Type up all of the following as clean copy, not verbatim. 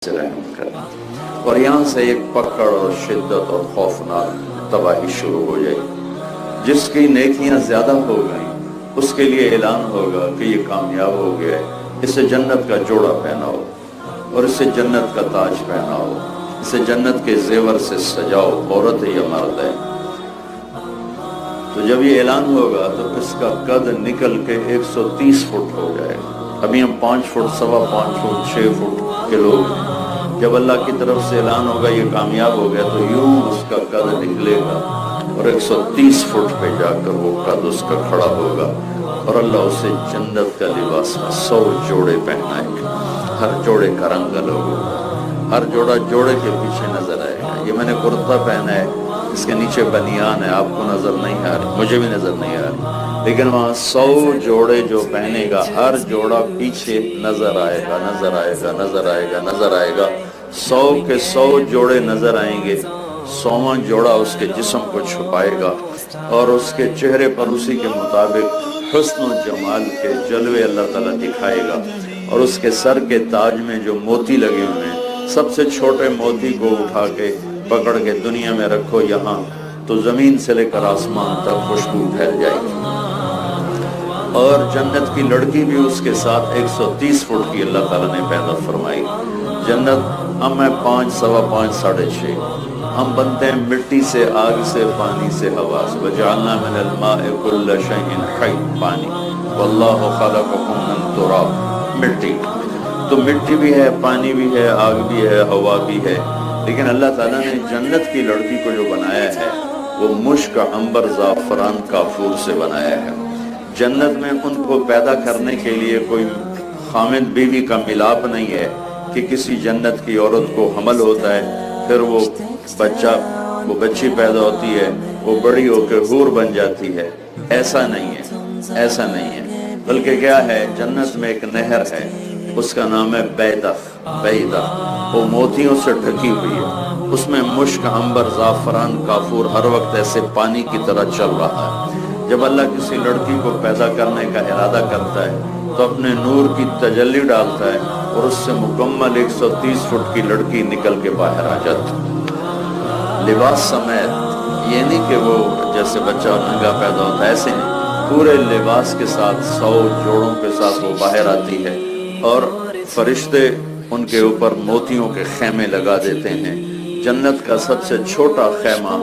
سے رحم کر، اور یہاں سے ایک پکڑ اور شدت اور خوفناک تباہی شروع ہو جائے۔ جس کی نیکیاں زیادہ ہو گئیں اس کے لیے اعلان ہوگا کہ یہ کامیاب ہو گیا ہے، اسے جنت کا جوڑا پہناؤ اور اسے جنت کا تاج پہناؤ، اسے جنت کے زیور سے سجاؤ، عورت ہے یا مرد ہے۔ تو جب یہ اعلان ہوگا تو اس کا قد نکل کے 130 فٹ ہو جائے گا۔ ابھی ہم 5 فٹ، 5.25 فٹ، 6 فٹ کے لوگ ہیں۔ جب اللہ کی طرف سے اعلان ہوگا یہ کامیاب ہو گیا تو یوں اس کا قد نکلے گا اور 130 فٹ پہ جا کر وہ قد اس کا کھڑا ہوگا، اور اللہ اسے جنت کا لباس 100 جوڑے پہنائے گا۔ ہر جوڑے کا رنگ الگ ہوگا، ہر جوڑا جوڑے کے پیچھے نظر آئے گا۔ یہ میں نے کرتا پہنا ہے، اس کے نیچے بنیان ہے، آپ کو نظر نہیں آ رہی، مجھے بھی نظر نہیں آ رہی، لیکن وہاں 100 جوڑے جو پہنے گا، ہر جوڑا پیچھے نظر آئے گا، نظر آئے گا، نظر آئے گا، نظر آئے گا۔ 100 کے 100 جوڑے نظر آئیں گے، 100واں جوڑا اس کے جسم کو چھپائے گا اور اس کے چہرے پر اسی کے مطابق حسن و جمال کے جلوے اللہ تعالیٰ دکھائے گا، اور اس کے سر کے تاج میں جو موتی لگے ہوئے ہیں، سب سے چھوٹے موتی کو اٹھا کے پکڑ کے دنیا میں رکھو یہاں، تو زمین سے لے کر آسمان تک خوشبو پھیل جائے گی۔ اور جنت کی لڑکی بھی اس کے ساتھ 130 فٹ کی اللہ تعالیٰ نے پیدا فرمائی۔ جنت ہم ہے 5، 5.25، 6.5۔ ہم بنتے ہیں مٹی سے، آگ سے، پانی سے، ہوا سے۔ وَجَعَلْنَا مِنَ الْمَاءِ كُلَّ شَيْءٍ حَيٍّ، پانی۔ وَاللَّهُ خَلَقَكُم مِّن تُرَابٍ، مٹی۔ تو مٹی بھی ہے، پانی بھی ہے، آگ بھی ہے، ہوا بھی ہے، لیکن اللہ تعالیٰ نے جنت کی لڑکی کو جو بنایا ہے وہ مشک، عنبر، زعفران، کافور سے بنایا ہے۔ جنت میں ان کو پیدا کرنے کے لیے کوئی خامد بیوی کا ملاپ نہیں ہے کہ کسی جنت کی عورت کو حمل ہوتا ہے، پھر وہ بچی پیدا ہوتی ہے، وہ بڑی ہو کے حور بن جاتی ہے۔ ایسا نہیں ہے، ایسا نہیں ہے، بلکہ کیا ہے، جنت میں ایک نہر ہے، اس کا نام ہے بیدہ، وہ موتیوں سے ڈھکی ہوئی ہے، اس میں مشک، عنبر، زعفران، کافور ہر وقت ایسے پانی کی طرح چل رہا ہے۔ جب اللہ کسی لڑکی کو پیدا کرنے کا ارادہ کرتا ہے تو اپنے نور کی تجلی ڈالتا ہے اور اس سے مکمل 130 فٹ کی لڑکی نکل کے باہر آ جاتی ہے، لباس سمیت۔ یہ نہیں کہ وہ جیسے بچہ ننگا پیدا ہوتا ہے، ایسے نہیں، پورے لباس کے ساتھ 100 جوڑوں کے ساتھ وہ باہر آتی ہے، اور فرشتے ان کے اوپر موتیوں کے خیمے لگا دیتے ہیں۔ جنت کا سب سے چھوٹا خیمہ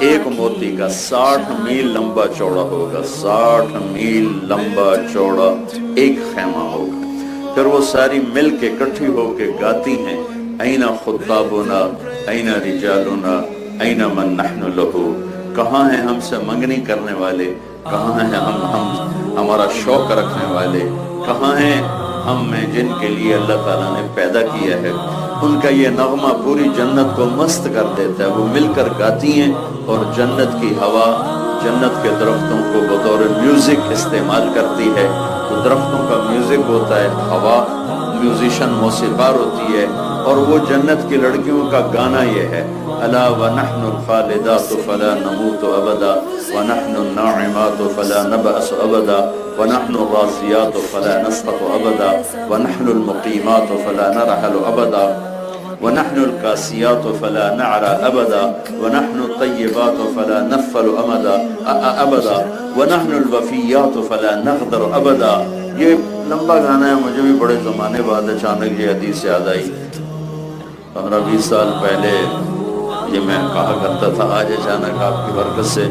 ایک موتی کا 60 میل لمبا چوڑا ہوگا، 60 میل لمبا چوڑا ایک خیمہ ہوگا۔ پھر وہ ساری مل کے اکٹھی ہو کے گاتی ہیں، این خطابنا این رجالنا این من نحن لہو، کہاں ہیں ہم سے منگنی کرنے والے، کہاں ہیں ہمارا شوق رکھنے والے، کہاں ہیں ہم میں جن کے لیے اللہ تعالیٰ نے پیدا کیا ہے۔ ان کا یہ نغمہ پوری جنت کو مست کر دیتا ہے، وہ مل کر گاتی ہیں، اور جنت کی ہوا جنت کے درختوں کو بطور میوزک استعمال کرتی ہے۔ تو درختوں کا میوزک ہوتا ہے، ہوا میوزیشن، موسیقار ہوتی ہے، اور وہ جنت کی لڑکیوں کا گانا یہ ہے، الا ونحن الخالدات فلا نموت ابدا ونحن الناعمات فلا نبأس ابدا ونحن الراضيات فلا نسقط ابدا ونحن المقيمات فلا نرحل ابدا ونحن الكاسيات فلا نعرى ابدا ونحن الطيبات فلا نغفل ابدا ونحن الوفيات فلا نغدر ابدا۔ یہ لمبا گانا ہے، مجھے بھی بڑے زمانے بعد اچانک یہ حدیث یاد آئی۔ 15-20 سال پہلے یہ میں کہا کرتا تھا، آج اچانک آپ کی برکت سے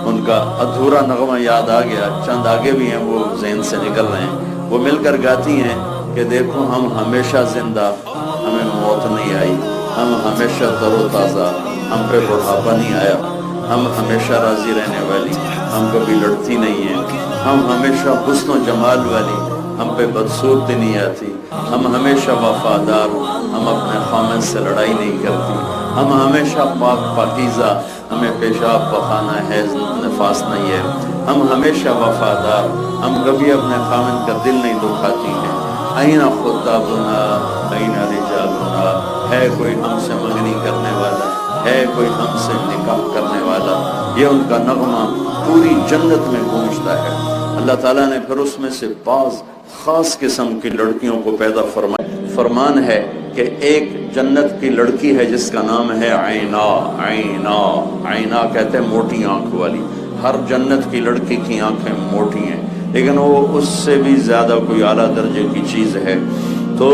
ان کا ادھورا نغمہ یاد آ گیا۔ چند آگے بھی ہیں وہ ذہن سے نکل رہے ہیں۔ وہ مل کر گاتی ہیں کہ دیکھو ہم ہمیشہ زندہ، ہمیں موت نہیں آئی، ہم ہمیشہ تر و تازہ، ہم پہ بڑھاپا نہیں آیا، ہم ہمیشہ راضی رہنے والی، ہم کبھی لڑتی نہیں ہیں، ہم ہمیشہ حسن و جمال والی، ہم پہ بدصورتی نہیں آتی، ہم ہمیشہ وفادار، ہم اپنے خامن سے لڑائی نہیں کرتی، ہم ہمیشہ پاک پاکیزہ، ہمیں پیشاب پخانہ حیض نفاس نہیں ہے، ہم ہمیشہ وفادار، ہم کبھی اپنے خامن کا دل نہیں دکھاتی ہیں۔ این خطابنا این رجالنا، ہے کوئی ہم سے منگنی کرنے والا، ہے کوئی ہم سے نکاح کرنے والا۔ یہ ان کا نغمہ پوری جنت میں گونجتا ہے۔ اللہ تعالیٰ نے پھر اس میں سے بعض خاص قسم کی لڑکیوں کو پیدا فرمایا۔ فرمان ہے کہ ایک جنت کی لڑکی ہے جس کا نام ہے عینا۔ عینا، عینا کہتے ہیں موٹی آنکھ والی۔ ہر جنت کی لڑکی کی آنکھیں موٹی ہیں، لیکن وہ اس سے بھی زیادہ کوئی اعلیٰ درجے کی چیز ہے۔ تو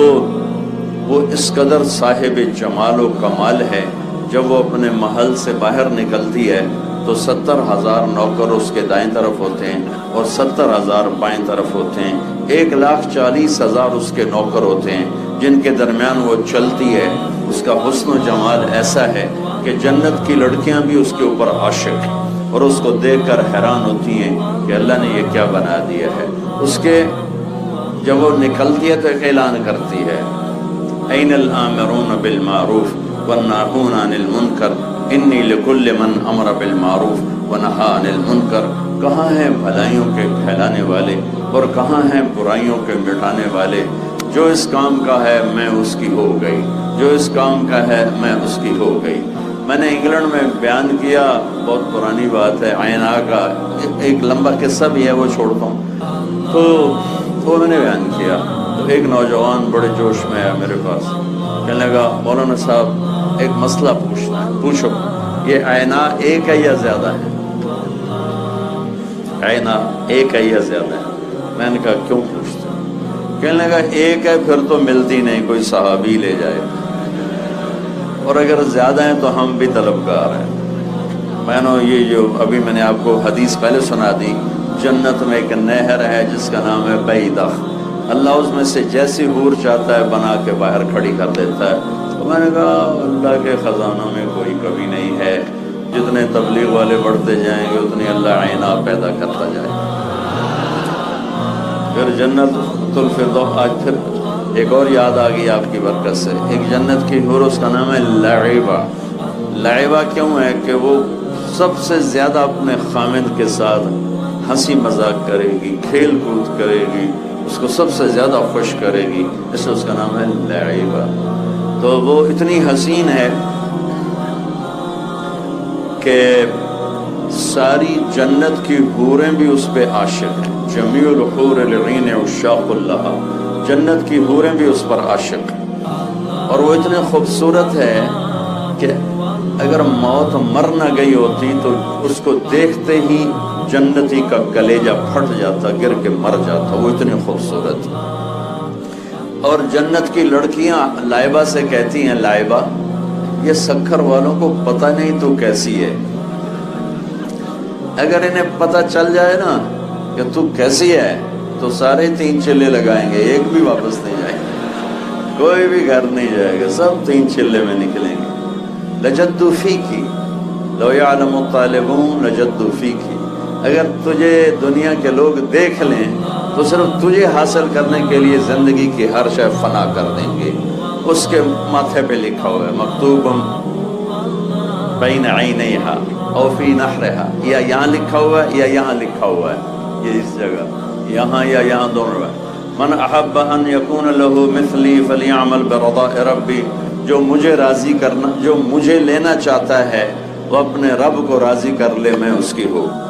وہ اس قدر صاحب جمال و کمال ہے، جب وہ اپنے محل سے باہر نکلتی ہے تو 70,000 نوکر اس کے دائیں طرف ہوتے ہیں اور 70,000 بائیں طرف ہوتے ہیں۔ 1,40,000 اس کے نوکر ہوتے ہیں جن کے درمیان وہ چلتی ہے۔ اس کا حسن و جمال ایسا ہے کہ جنت کی لڑکیاں بھی اس کے اوپر عاشق ہیں اور اس کو دیکھ کر حیران ہوتی ہیں کہ اللہ نے یہ کیا بنا دیا ہے۔ اس کے جب وہ نکلتی ہے تو ایک اعلان کرتی ہے، این الآمرون بالمعروف والناہون عن المنکر انی لکل من امر بالمعروف ونہا عن المنکر۔ کہاں ہیں بھلائیوں کے پھیلانے والے اور کہاں ہیں برائیوں کے مٹانے والے؟ جو اس کام کا ہے میں اس کی ہو گئی، جو اس کام کا ہے میں اس کی ہو گئی۔ میں نے انگلینڈ میں بیان کیا، بہت پرانی بات ہے، عینا کا ایک لمبا قصہ بھی ہے، وہ چھوڑتا ہوں۔ تو وہ میں نے بیان کیا تو ایک نوجوان بڑے جوش میں آیا میرے پاس، کہنے لگا مولانا صاحب ایک مسئلہ پوچھنا ہے، پوچھو یہ عینا ایک ہے یا زیادہ ہے؟ عینا ایک ہے یا زیادہ ہے؟ میں نے کہا کیوں پوچھتے؟ کہنے لگا ایک ہے پھر تو ملتی نہیں، کوئی صحابی لے جائے، اور اگر زیادہ ہیں تو ہم بھی طلبگار ہیں۔ میں نے یہ جو ابھی میں نے آپ کو حدیث پہلے سنا دی، جنت میں ایک نہر ہے جس کا نام ہے بیضہ، اللہ اس میں سے جیسی حور چاہتا ہے بنا کے باہر کھڑی کر دیتا ہے۔ تو میں نے کہا اللہ کے خزانوں میں کوئی کمی نہیں ہے، جتنے تبلیغ والے بڑھتے جائیں گے اتنی اللہ عینا پیدا کرتا جائے۔ پھر جنت الفردوس، آج پھر ایک اور یاد آ گئی آپ کی برکت سے، ایک جنت کی حور اس کا نام ہے لعیبہ۔ لعیبہ کیوں ہے کہ وہ سب سے زیادہ اپنے خامد کے ساتھ ہنسی مذاق کرے گی، کھیل کود کرے گی، اس کو سب سے زیادہ خوش کرے گی، اس لیے اس کا نام ہے لعیبہ۔ تو وہ اتنی حسین ہے کہ ساری جنت کی حوریں بھی اس پہ عاشق ہیں۔ جمیع الحور العین عشاق اللہ، جنت کی حوریں بھی اس پر عاشق ہیں، اور وہ اتنے خوبصورت ہے کہ اگر موت مر نہ گئی ہوتی تو اس کو دیکھتے ہی جنتی کا کلیجہ پھٹ جاتا، گر کے مر جاتا، وہ اتنی خوبصورت۔ اور جنت کی لڑکیاں لائبہ سے کہتی ہیں، لائبہ یہ سکھر والوں کو پتہ نہیں تو کیسی ہے، اگر انہیں پتہ چل جائے نا کہ تو کیسی ہے تو سارے 3 چلے لگائیں گے، ایک بھی واپس نہیں جائیں گے، کوئی بھی گھر نہیں جائے گا، سب 3 چلے میں نکلیں گے۔ لجدوا فیکی لو یعلم الطالبون لجدوا فیکی، اگر تجھے دنیا کے لوگ دیکھ لیں تو صرف تجھے حاصل کرنے کے لیے زندگی کی ہر شے فنا کر دیں گے۔ اس کے ماتھے پہ لکھا ہوا ہے مکتوب بین عینیہا او فی نحرہا، یا یہاں لکھا ہوا ہے یا یہاں لکھا ہوا ہے، یہ اس جگہ یہاں یا یہاں دونوں ہے۔ من احب ان یکون لہ مثلی فلیعمل برضاء ربی، جو مجھے راضی کرنا، جو مجھے لینا چاہتا ہے وہ اپنے رب کو راضی کر لے، میں اس کی ہوں۔